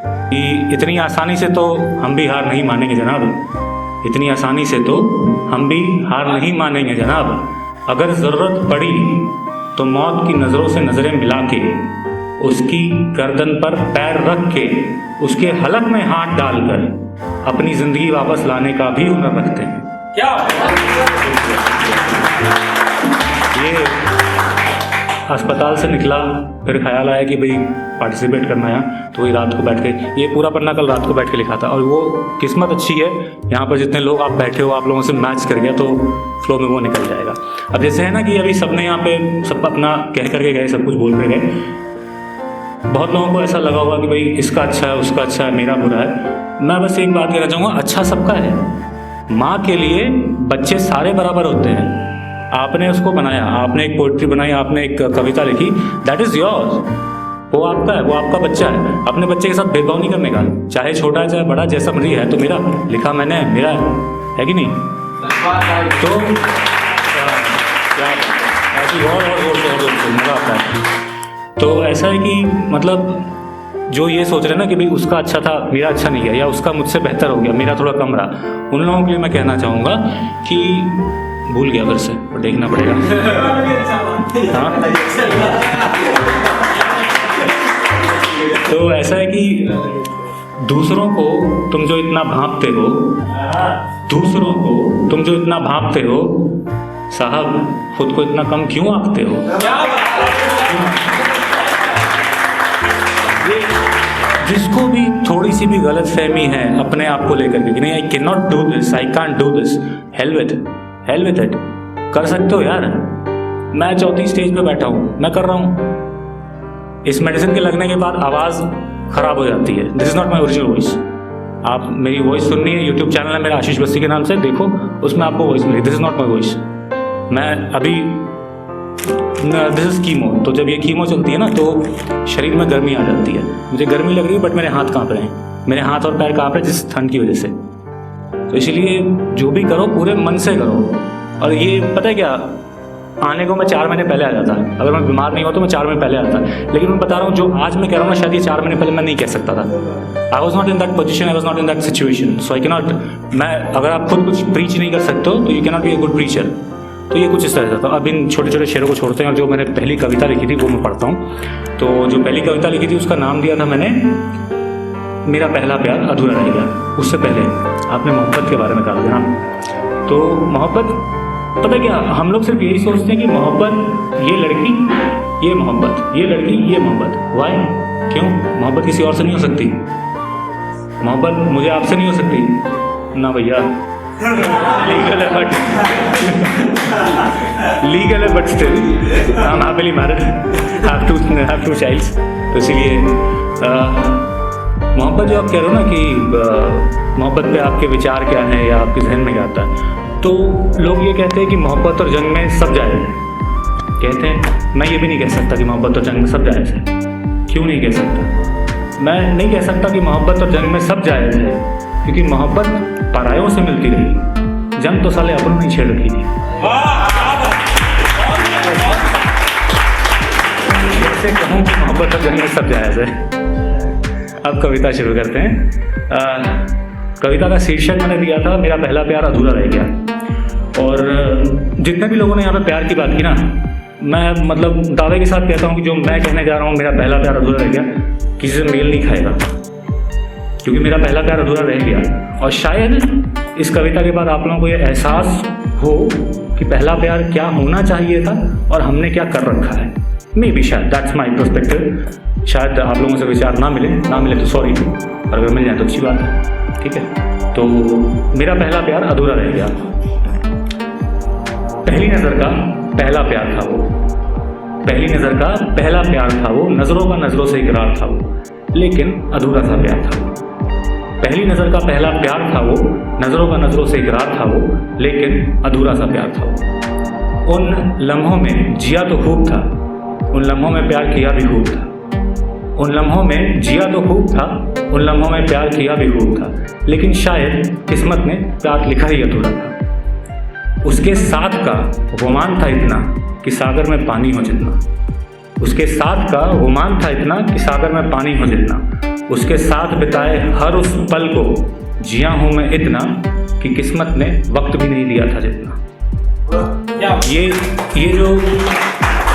कि इतनी आसानी से तो हम भी हार नहीं मानेंगे जनाब, इतनी आसानी से तो हम भी हार नहीं मानेंगे जनाब। अगर ज़रूरत पड़ी तो मौत की नज़रों से नज़रें मिला के, उसकी गर्दन पर पैर रख के, उसके हलक में हाथ डालकर अपनी ज़िंदगी वापस लाने का भी हुनर रखते हैं। क्या ये अस्पताल से निकला, फिर ख्याल आया कि भाई पार्टिसिपेट करना है, तो वही रात को बैठ के ये पूरा पन्ना कल रात को बैठ के लिखा था। और वो किस्मत अच्छी है, यहाँ पर जितने लोग आप बैठे हो आप लोगों से मैच कर गया तो फ्लो में वो निकल जाएगा। अब जैसे है ना कि अभी सबने यहाँ पे सब अपना कह करके गए, सब कुछ बोल के गए, बहुत लोगों को ऐसा लगा होगा कि भाई इसका अच्छा है, उसका अच्छा है, मेरा बुरा है। मैं बस एक बात कहना चाहूँगा, अच्छा सबका है। माँ के लिए बच्चे सारे बराबर होते हैं। आपने उसको बनाया, आपने एक पोइट्री बनाई, आपने एक कविता लिखी, दैट इज़ योर्स, वो आपका है, वो आपका बच्चा है। अपने बच्चे के साथ भेदभाव नहीं करने का, चाहे छोटा है चाहे बड़ा, जैसा मर्जी है तो मेरा, लिखा मैंने, मेरा है कि नहीं। तो ऐसी और मज़ा आता है। तो ऐसा है कि मतलब जो ये सोच रहे हैं ना कि भाई उसका अच्छा था मेरा अच्छा नहीं है, या उसका मुझसे बेहतर हो गया मेरा थोड़ा कम रहा, उन लोगों के लिए मैं कहना चाहूँगा कि भूल गया फिर से, और देखना पड़ेगा। हाँ तो ऐसा है कि दूसरों को तुम जो इतना भांपते हो, दूसरों को तुम जो इतना भांपते हो, साहब खुद को इतना कम क्यों आंकते हो। जिसको भी थोड़ी सी भी गलत फहमी है अपने आप को लेकर के कि नहीं I can not do this, I can't do this, hell with it, कर सकते हो यार। मैं चौथी स्टेज पे बैठा हूँ, मैं कर रहा हूँ। इस मेडिसिन के लगने के बाद आवाज़ ख़राब हो जाती है, this is not my original voice. आप मेरी वॉइस सुननी है, यूट्यूब चैनल है मेरा आशीष बस्सी के नाम से, देखो उसमें आपको वॉइस मिलेगी, this is not my voice. मैं अभी दिस इज़ कीमो, तो जब ये कीमो चलती है ना तो शरीर में गर्मी आ जाती है, मुझे गर्मी लग रही है बट मेरे हाथ काँप रहे हैं, मेरे हाथ और पैर काँप रहे हैं जिस ठंड की वजह से। तो इसलिए जो भी करो पूरे मन से करो। और ये पता है क्या, आने को मैं 4 महीने पहले आ जाता, अगर मैं बीमार नहीं हो तो मैं 4 महीने पहले आता, लेकिन मैं बता रहा हूँ जो आज मैं कह रहा हूँ ना, शायद ये 4 महीने पहले मैं नहीं कह सकता था। I was not in that position, I was not in that situation, so I can not. मैं अगर आप खुद कुछ प्रीच नहीं कर सकते हो तो you can not be a good preacher. तो ये कुछ इस तरह था। अब इन छोटे छोटे शेरों को छोड़ते हैं और जो मैंने पहली कविता लिखी थी वो मैं पढ़ता हूँ। तो जो पहली कविता लिखी थी उसका नाम दिया था मैंने मेरा पहला प्यार अधूरा रह गया। उससे पहले आपने मोहब्बत के बारे में कहा था ना, तो मोहब्बत पता क्या, हम लोग सिर्फ यही सोचते हैं कि मोहब्बत ये लड़की ये मोहब्बत, ये लड़की ये मोहब्बत। वाई, क्यों? मोहब्बत किसी और से नहीं हो सकती, मोहब्बत मुझे आपसे नहीं हो सकती ना भैया। लीगल है but still I am happily married, have two childs. तो इसीलिए मोहब्बत जो आप कह रहे हो ना कि मोहब्बत पे आपके विचार क्या हैं या आपके जहन में क्या आता है, तो लोग ये कहते हैं कि मोहब्बत और जंग में सब जायज़ है। कहते हैं, मैं ये भी नहीं कह सकता कि मोहब्बत और जंग में सब जायज़ है। क्यों नहीं कह सकता? मैं नहीं कह सकता कि मोहब्बत और जंग में सब जायज़ है, क्योंकि मोहब्बत परायों से मिलती रही, जंग तो साले अपन नहीं छेड़ रखी थी। कैसे कहूँ कि मोहब्बत और जंग में सब जायज़ है। अब कविता शुरू करते हैं। कविता का शीर्षक मैंने दिया था मेरा पहला प्यार अधूरा रह गया। और जितने भी लोगों ने यहाँ पे प्यार की बात की ना, मैं मतलब दावे के साथ कहता हूँ कि जो मैं कहने जा रहा हूँ मेरा पहला प्यार अधूरा रह गया, किसी से मेल नहीं खाएगा, क्योंकि मेरा पहला प्यार अधूरा रह गया। और शायद इस कविता के बाद आप लोगों को ये एहसास हो कि पहला प्यार क्या होना चाहिए था और हमने क्या कर रखा है। मे बी, शायद दैट्स माई पर्सपेक्टिव। शायद आप लोगों से विचार ना मिले तो सॉरी, और अगर मिल जाए तो अच्छी बात है, ठीक है। तो मेरा पहला प्यार अधूरा रह गया। पहली नज़र का पहला प्यार था वो, पहली नज़र का पहला प्यार था वो, नज़रों का नज़रों से इकरार था वो, लेकिन अधूरा सा प्यार था वो। पहली नज़र का पहला प्यार था वो, नज़रों का नज़रों से इकरार था वो, लेकिन अधूरा सा प्यार था वो। उन लम्हों में जिया तो खूब था, उन लम्हों में प्यार किया भी खूब था। उन लम्हों में जिया तो खूब था, उन लम्हों में प्यार किया भी खूब था, लेकिन शायद किस्मत ने प्यार लिखा ही अधूरा था। उसके साथ का गुमान था इतना कि सागर में पानी हो जितना, उसके साथ का गुमान था इतना कि सागर में पानी हो जितना, उसके साथ बिताए हर उस पल को जिया हूँ मैं इतना कि किस्मत ने वक्त भी नहीं दिया था जितना। ये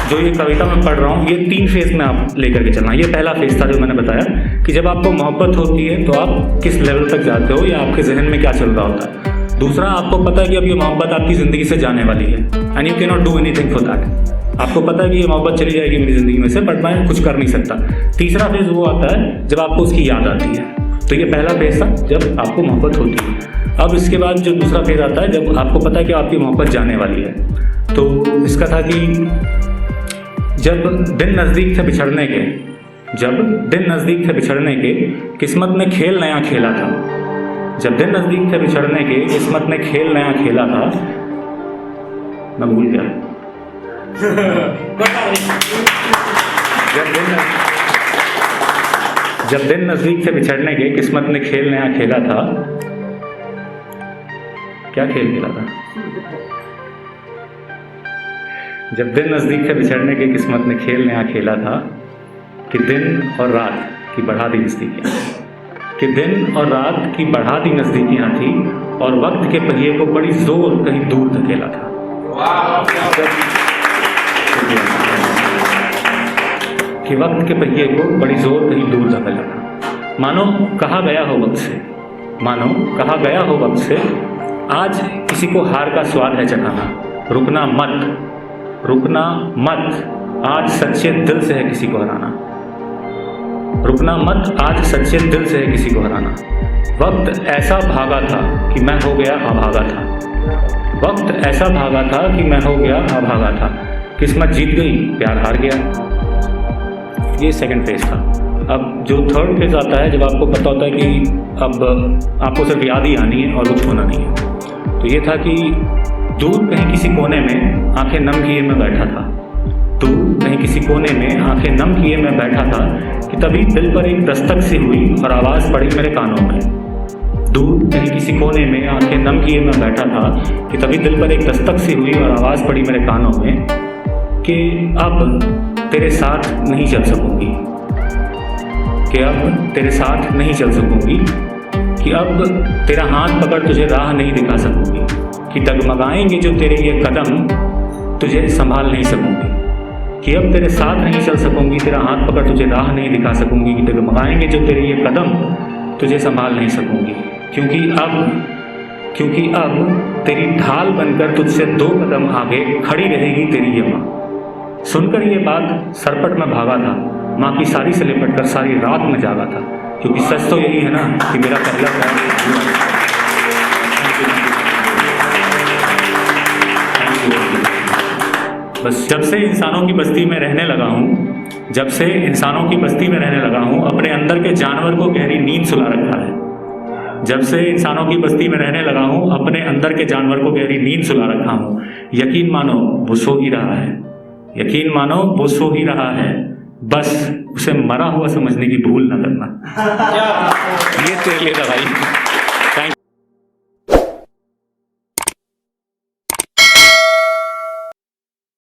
जो ये कविता मैं पढ़ रहा हूँ, ये 3 फेज में आप लेकर के चलना। ये पहला फेज था जो मैंने बताया कि जब आपको मोहब्बत होती है तो आप किस लेवल तक जाते हो या आपके जहन में क्या चल रहा होता है। दूसरा, आपको पता है कि अब ये मोहब्बत आपकी ज़िंदगी से जाने वाली है and you can not do anything for that. आपको पता है कि ये मोहब्बत चली जाएगी मेरी ज़िंदगी में से, बट मैं कुछ कर नहीं सकता। तीसरा फेज वो आता है जब आपको उसकी याद आती है। तो ये पहला फेज था जब आपको मोहब्बत होती है। अब इसके बाद जो दूसरा फेज आता है जब आपको पता है कि आपकी मोहब्बत जाने वाली है। तो इसका था कि जब दिन नज़दीक थे बिछड़ने के, जब दिन नज़दीक थे बिछड़ने के, किस्मत ने खेल नया खेला था। जब दिन नज़दीक थे बिछड़ने के, किस्मत ने खेल नया खेला था। मैं भूल गया। जब दिन नज़दीक थे बिछड़ने के, किस्मत ने खेल नया खेला था। क्या खेल खेला था? जब दिन नज़दीक थे बिछड़ने के, किस्मत ने खेल नया खेला था कि दिन और रात की बढ़ा दी नज़दीकियाँ, कि दिन और रात की बढ़ा दी नज़दीकियाँ थी और वक्त के पहिए को बड़ी जोर कहीं दूर धकेला था। कि वक्त के पहिए को बड़ी जोर कहीं दूर धकेला था। मानो कहा गया हो वक्त से, मानो कहा गया हो वक्त से, आज किसी को हार का स्वाद है चखाना। रुकना मत, रुकना मत, आज सच्चे दिल से है किसी को हराना। रुकना मत, आज सच्चे दिल से है किसी को हराना। वक्त ऐसा भागा था कि मैं हो गया अभागा था। वक्त ऐसा भागा था कि मैं हो गया अभागा था। किस्मत जीत गई, प्यार हार गया। ये सेकंड फेज था। अब जो थर्ड फेज आता है जब आपको पता होता है कि अब आपको सिर्फ याद ही आनी है और कुछ होना नहीं है। तो ये था कि दूर कहीं किसी कोने में आंखें नम किए मैं बैठा था। दूर कहीं किसी कोने में आंखें नम किए मैं बैठा था कि तभी दिल पर एक दस्तक सी हुई और आवाज़ पड़ी मेरे कानों में। दूर कहीं किसी कोने में आंखें नम किए मैं बैठा था कि तभी दिल पर एक दस्तक सी हुई और आवाज़ पड़ी मेरे कानों में कि अब तेरे साथ नहीं चल सकूंगी, कि अब तेरे साथ नहीं चल सकूंगी, कि अब तेरा हाथ पकड़ तुझे राह नहीं दिखा सकूंगी, कि डगमगाएंगे जो तेरे ये कदम तुझे संभाल नहीं सकूंगी, कि अब तेरे साथ नहीं चल सकूंगी, तेरा हाथ पकड़ तुझे राह नहीं दिखा सकूंगी, कि डगमगाएंगे जो तेरे ये कदम तुझे संभाल नहीं सकूंगी, क्योंकि अब तेरी ढाल बनकर तुझसे 2 कदम आगे खड़ी रहेगी तेरी ये माँ। सुनकर ये बात सरपट में भागा था, माँ की साड़ी से लिपट कर सारी रात में जागा था, क्योंकि सच तो यही है ना कि मेरा पहला प्यार। बस जब से इंसानों की बस्ती में रहने लगा हूँ, जब से इंसानों की बस्ती में रहने लगा हूँ, अपने अंदर के जानवर को गहरी नींद सुला रखा है। जब से इंसानों की बस्ती में रहने लगा हूँ, अपने अंदर के जानवर को गहरी नींद सुला रखा हूँ। यकीन मानो वो सो ही रहा है, यकीन मानो वो सो ही रहा है, बस उसे मरा हुआ समझने की भूल न करना। ये तेरे लिए था भाई।